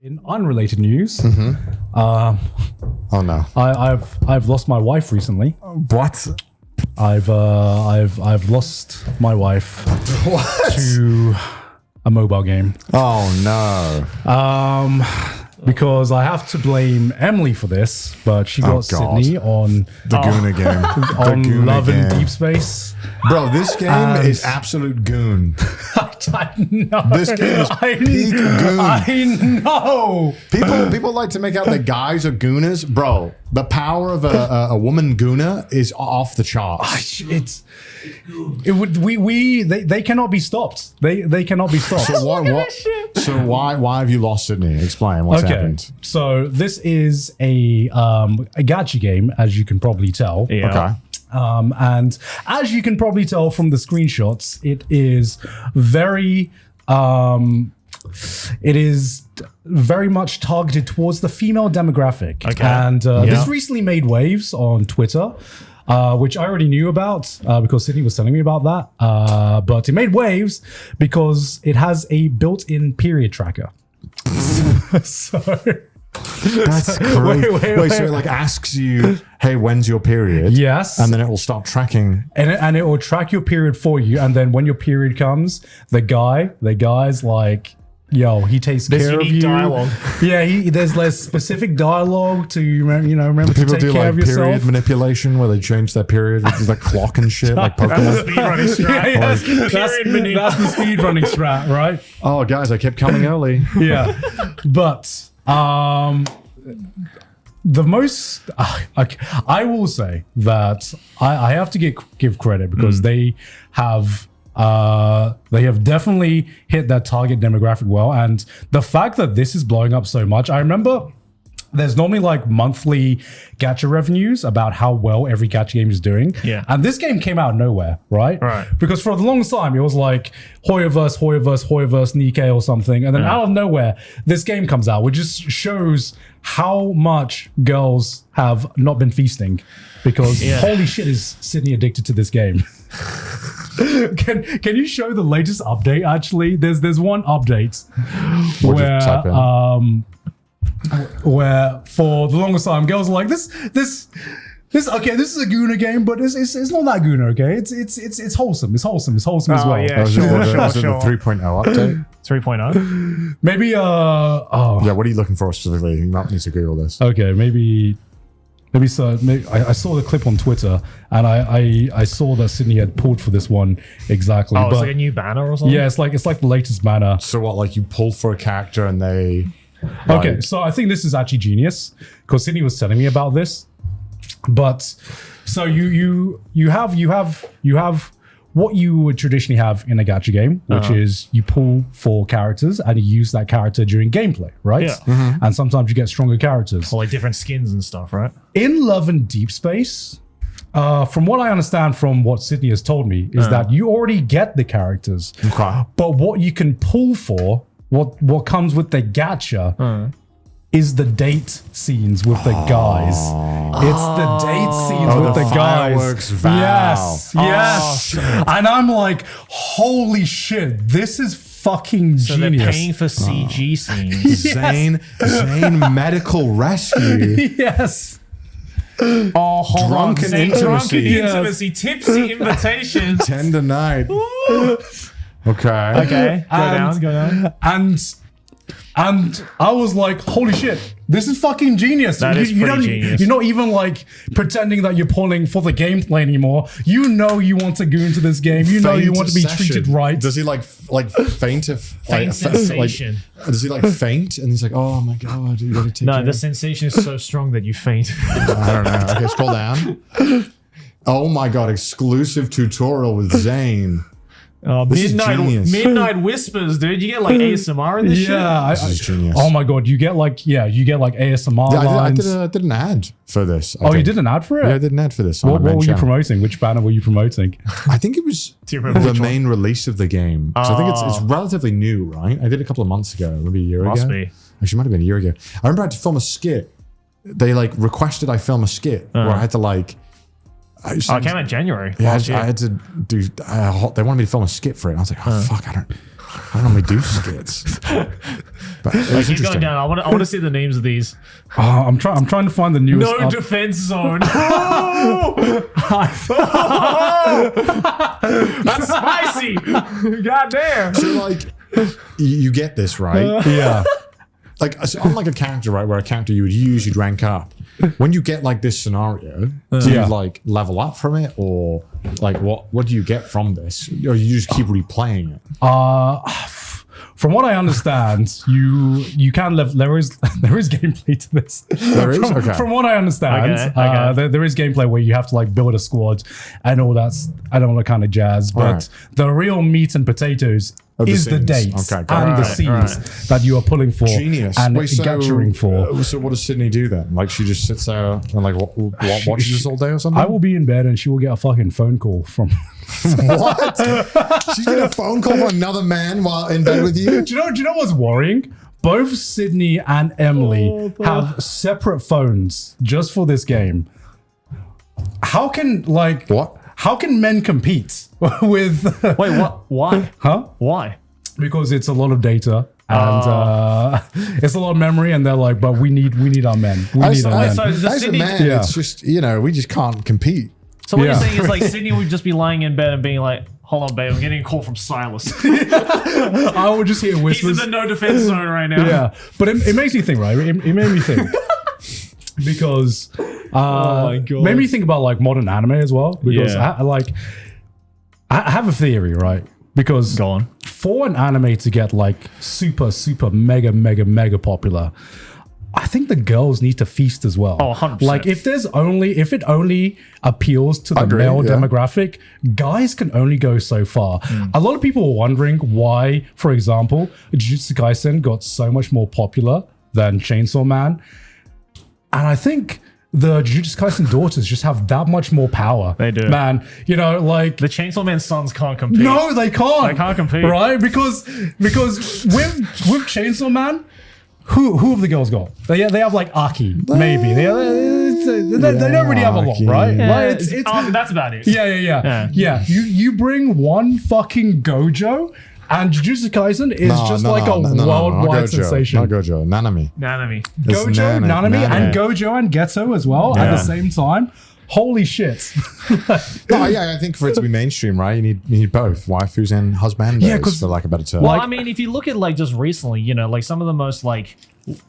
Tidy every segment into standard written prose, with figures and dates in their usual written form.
In unrelated news, Oh no! I've lost my wife recently. What? I've lost my wife What? to a mobile game. Oh no! Because I have to blame Emily for this, but she got God. Sydney on The Gooner game. on Gooner Love and game. Deep Space. Bro, this game is absolute goon. I know. This game is peak goon. I know. People like to make out that guys are gooners. Bro, the power of a woman gooner is off the charts. They cannot be stopped. They cannot be stopped. So why have you lost Sydney? Explain what's happened. So this is a gacha game, as you can probably tell. Yeah. Okay. And as you can probably tell from the screenshots, it is very much targeted towards the female demographic. Okay. And this recently made waves on Twitter, which I already knew about because Sydney was telling me about that. But it made waves because it has a built-in period tracker. So... That's crazy. Wait, so it like asks you, hey, when's your period? Yes. And then it will start tracking. And it will track your period for you. And then when your period comes, the guy's like, yo, he takes care of you. Dialogue. Yeah, there's less specific dialogue to remember People to take do care like of period yourself. manipulation where they change their period with like clock and shit, like Pokemon. Speedrunning strat. That's the speedrunning strat, right? Oh, guys, I kept coming early. Yeah, but the most I will say that I have to give credit because they have definitely hit that target demographic well, and the fact that this is blowing up so much, I remember there's normally like monthly gacha revenues about how well every gacha game is doing. Yeah. And this game came out of nowhere, right? Right. Because for the longest time, it was like Hoyoverse, Nikkei or something. And then out of nowhere, this game comes out, which just shows how much girls have not been feasting. Because holy shit, is Sydney addicted to this game. Can you show the latest update, actually? There's one update where for the longest time girls are like this is a Gooner game, but it's not that Gooner, okay? It's wholesome. It's wholesome as well. Yeah, Is it the 3.0 update? 3.0. Maybe Yeah, what are you looking for specifically? You might need to Google this. okay, maybe so. I saw the clip on Twitter and I saw that Sydney had pulled for this one exactly. Oh, but it's like a new banner or something? yeah, it's like the latest banner. So what, like you pull for a character and they... Okay, like- so I think this is actually genius because Sydney was telling me about this. But so you have what you would traditionally have in a gacha game, which is you pull for characters and you use that character during gameplay, right? Yeah. And sometimes you get stronger characters. Or like different skins and stuff, right? In Love and Deep Space, from what I understand from what Sydney has told me, is that you already get the characters. Okay. But what you can pull for, what comes with the gacha, is the date scenes with the guys. It's the date scenes with the the guys. fireworks vow. Yes. And I'm like, holy shit, this is fucking So genius. they're paying for CG scenes. Zane Medical Rescue. Yes. Oh, hold Drunken on. Saying intimacy. Drunken intimacy. Tipsy invitations. Tender night. Okay. Okay. Go down. And I was like, holy shit, this is fucking genius. That is pretty genius. You're not even like pretending that you're pulling for the gameplay anymore. You know you want to go into this game. You know you want to be treated right. Does he like faint if Faint sensation. Does he like faint and he's like, oh my god, you gotta take No, care the of-" sensation is so strong that you faint. I don't know. Okay, scroll down. Oh my god, exclusive tutorial with Zane. This is genius. Midnight whispers, dude. You get like ASMR in this shit. Yeah. This is genius. Oh my god, you get like ASMR Yeah, I lines. did an ad for this. You did an ad for it? Yeah, I did an ad for this. What were you promoting? Which banner were you promoting? I think it was Do you remember the which one? main release of the game. So I think it's relatively new, right? I did it a couple of months ago, maybe a year ago. Must be. Actually, it might have been a year ago. I remember I had to film a skit. They like requested I film a skit where I had to like. It came out in January. Yeah, last year. I had to do. They wanted me to film a skit for it. And I was like, oh fuck, I don't. I don't normally do skits. But it was Keep going interesting. down. I want to see the names of these. I'm trying to find the newest. No defense zone. That's spicy. God damn. So like, you get this, right? Yeah. Like, so unlike a character, right, where a character you would use, you'd rank up. When you get like this scenario, do you like level up from it, or like what do you get from this, or you just keep replaying it? From what I understand, you can live. There is gameplay to this. There is? Okay. From what I understand, Okay. there is gameplay where you have to like build a squad and all that kind of jazz. But Alright. the real meat and potatoes the is the scenes. dates Okay, got and it. the Alright, scenes that you are pulling for Genius. and Wait, gathering for. So what does Sydney do then? Like she just sits there and like watches this all day or something? I will be in bed and she will get a fucking phone call from. What? She's getting a phone call from another man while in bed with you? Do you know what's worrying? Both Sydney and Emily have separate phones just for this game. How can What? How can men compete with? Wait, what? Why? Huh? Why? Because it's a lot of data and it's a lot of memory, and they're like, but we need our men. We need our men. so- Does As a Sydney- man, Yeah. it's just, we just can't compete. So what Yeah. you're saying is like Sydney would just be lying in bed and being like, "Hold on, babe, I'm getting a call from Silas. I would just hear He's in whispers. the no defense zone right now." Yeah, but it makes me think, right? It made me think because my God. made me think about like modern anime as well. Because Yeah. I have a theory, right? Because Go on. for an anime to get like super mega popular, I think the girls need to feast as well. Oh, 100%. Like if it only appeals to the agree, male yeah. demographic, guys can only go so far. A lot of people are wondering why, for example, Jujutsu Kaisen got so much more popular than Chainsaw Man. And I think the Jujutsu Kaisen daughters just have that much more power. They do. Man, like The Chainsaw Man's sons can't compete. no, they can't. They can't compete. Right? Because with Chainsaw Man, who have the girls got? They have like Aki, maybe. They don't really have a lot, Aki. right? Yeah, Like, that's about it. yeah. You bring one fucking Gojo, and Jujutsu Kaisen is just like a worldwide sensation. Not Gojo, Nanami. Nanami. It's Gojo, Nanami, and Nanami. Gojo and Geto as well at the same time. Holy shit. No, yeah, I think for it to be mainstream, right? You need both waifus and husbandos, Yeah, 'cause- for lack of a better term. Well, Like- I mean, if you look at like just recently, like some of the most like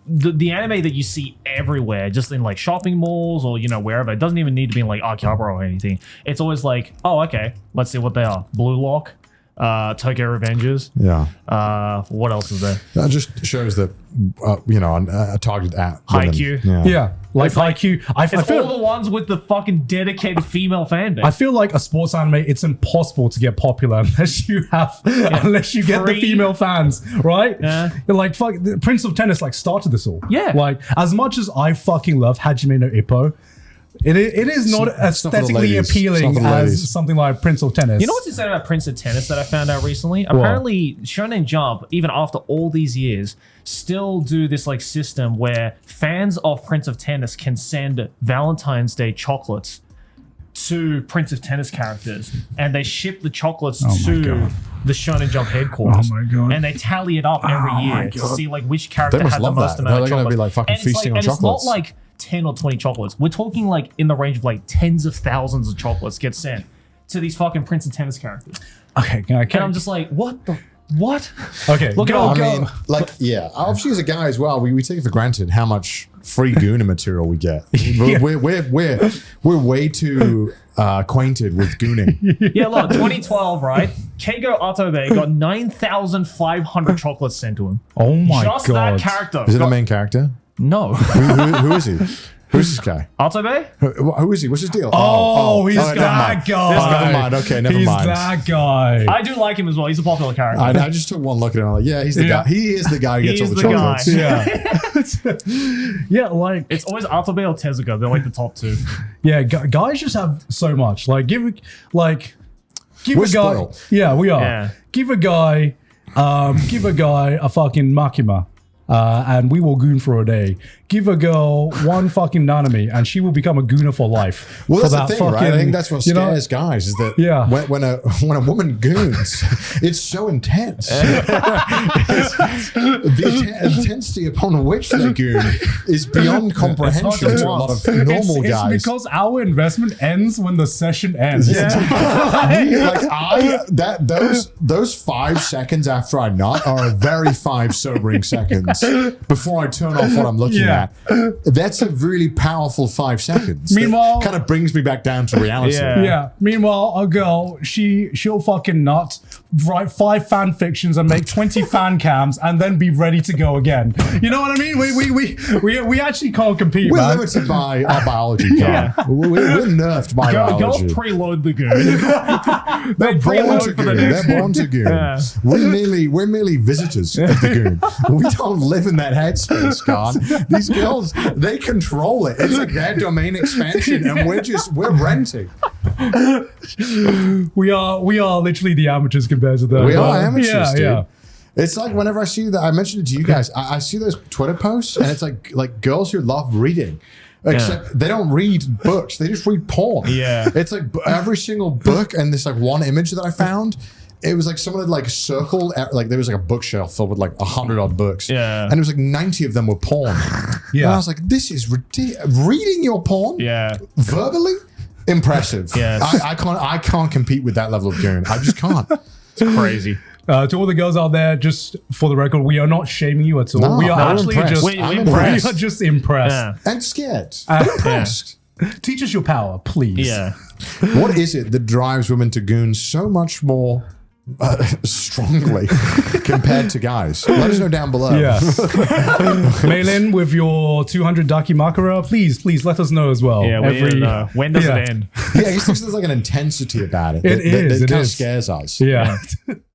the anime that you see everywhere, just in like shopping malls or wherever, it doesn't even need to be in like Akihabara or anything. It's always like, oh, okay, let's see what they are. Blue Lock, Tokyo Revengers. Yeah, What else is there? that just shows that a target at women. Haikyuu. Yeah. Like IQ. I It's feel all the ones with the fucking dedicated female fan base. I feel like a sports anime, it's impossible to get popular unless you get the Free. female fans, right? Yeah. Like fuck, the Prince of Tennis like started this all. Yeah. Like as much as I fucking love Hajime no Ippo, it is not not for the aesthetically ladies. It's appealing not for the as ladies. something like Prince of Tennis. You know what's insane about Prince of Tennis that I found out recently? Apparently, Shonen Jump, even after all these years, still do this like system where fans of Prince of Tennis can send Valentine's Day chocolates to Prince of Tennis characters, and they ship the chocolates to God. the Shonen Jump headquarters. Oh my God. And they tally it up every year to see like which character They must had the love most that. amount of They're gonna chocolates. be, like, fucking And it's feasting on and chocolates. It's not like 10 or 20 chocolates. We're talking like in the range of like tens of thousands of chocolates get sent to these fucking Prince of Tennis characters. Okay, And I'm just like, what the what? okay. Look at go, all- go. I mean, obviously as a guy as well, we take it for granted how much free Guna material we get. We're way too acquainted with gooning. Yeah, look, 2012, right? Keigo Atobe got 9,500 chocolates sent to him. Oh my Just God. that character. Is it the got- main character? No. Who is he? Who's this guy? Atobe? Who is he? What's his deal? He's never that mind. guy. Never mind. Okay, never He's mind. that guy. I do like him as well. He's a popular character. I just took one look at him. I'm like, yeah, he's the Yeah. guy. He is the guy who gets all He's the the guy. chocolates. Yeah. Yeah, like It's always Atobe or Tezuka. They're like the top two. yeah, guys just have so much. Like give We're a guy. spoiled. Yeah, we are. Yeah. Give a guy a fucking Makima. and we will goon for a day. Give a girl one fucking nanami, and she will become a gooner for life. Well, for that's the thing, right? I think that's what you know, scares guys is that Yeah. when a woman goons, it's so intense. The intensity upon which they goon is beyond comprehension to a lot of normal guys. It's because our investment ends when the session ends. Those 5 seconds after I nut are a very 5 sobering seconds before I turn off what I'm looking at. That's a really powerful 5 seconds. Meanwhile, kind of brings me back down to reality. Yeah. Meanwhile, a girl, she'll fucking nut, write 5 fan fictions and make 20 fan cams and then be ready to go again. You know what I mean? We actually can't compete. We're man. limited by our biology. We're nerfed by biology. Girls preload the goon. They're born to preload for the goon. next They're born to goon. Yeah. We're merely visitors of the goon. We don't live in that headspace, Garnt. These girls, they control it. It's like their domain expansion, and we're renting. We are literally the amateurs compared to them. We are amateurs, dude. Yeah. It's like whenever I see that, I mentioned it to you guys. I see those Twitter posts, and it's like girls who love reading. Except they don't read books; they just read porn. Yeah, it's like every single book, and this like one image that I found. It was like someone had like circled, like there was like a bookshelf filled with like 100 odd books. Yeah. And it was like 90 of them were porn. Yeah. And I was like, this is ridiculous. Reading your porn? Yeah. Verbally? Impressive. Yes. I can't compete with that level of goon. I just can't. It's crazy. To all the girls out there, just for the record, we are not shaming you at all. No, we are I'm actually impressed. just I'm we are just impressed. Yeah. And scared. But impressed. Teach us your power, please. Yeah. What is it that drives women to goon so much more strongly compared to guys? Let us know down below. Yeah. Mail-in with your 200 Dakimakura. Please let us know as well. Yeah, we need to know. When does it end? Yeah, I guess there's like an intensity about it. It is. That It kind of is. scares us. Yeah.